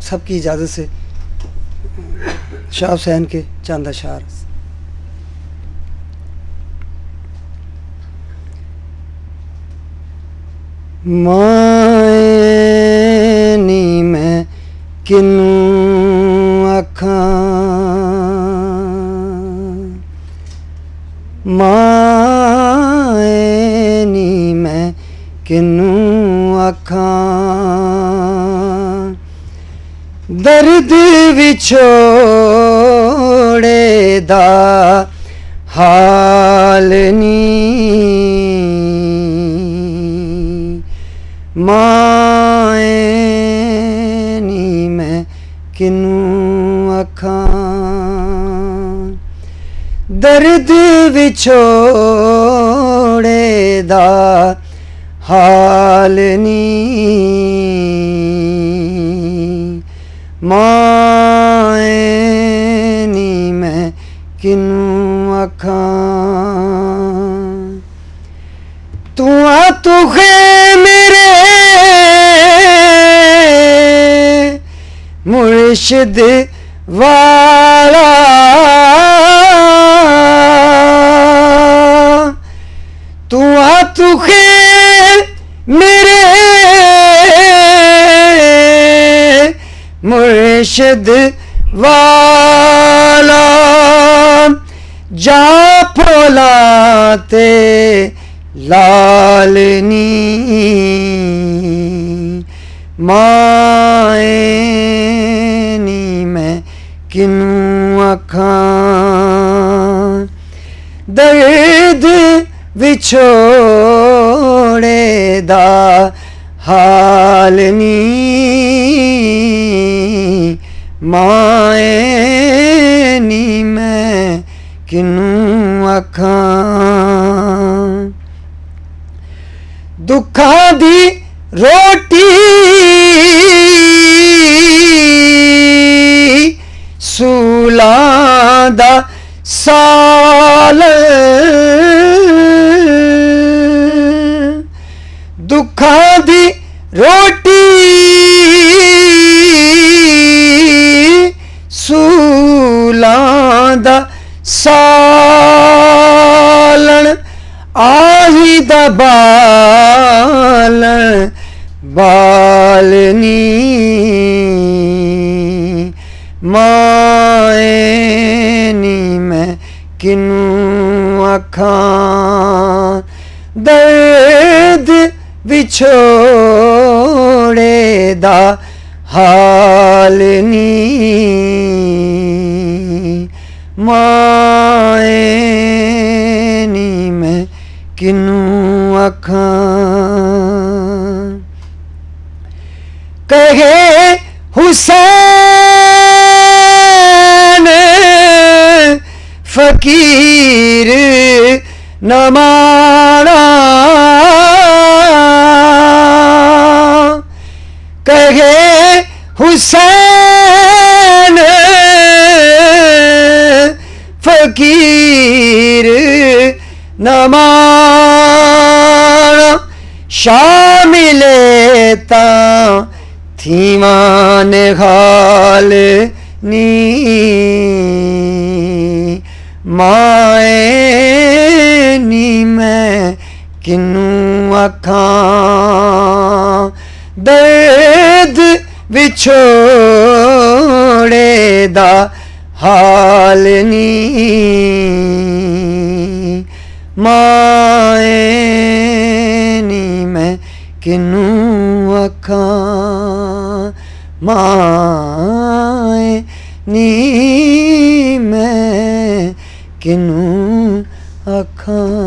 सबकी इजाज़त से शाह हुसैन के चंद अशार। माए नी मैं किनू आखां, माए नी मैं किनू आखां, दर्द विछोड़े दा हाल नी, माए नी मैं किनू आखां, दर्द विछोड़े दा हाल नी, माए नी मैं किनू आखां। तू आ तुखे मेरे मुर्शिद वाला, तू आ तुखे मेरे मुर्शिद वाला, जा फोलाते लालनी, माए नी मैं किनू आखां, दर्द विछोड़े दा हाल नी, माए नी मैं किनू आखां। दुखां दी रोटी सूलां दा साल, दुखां दी रोटी सूलां दा सालन, आही दा बालन बालनी, माए नी मैं किनू आखां, दर्द विछोड़े दा हाल नी, माए नी मैं किनू आखां। कहे हुसैन फकीर न माना, कहे हुसैन फकीर न माना, शामिले ता थीवान हाल नी, माए नी मैं किनू आखां, दर्द विछोड़े दा हाल नी, माए नी मैं किनू आखां, माए नी मैं किनू आखां।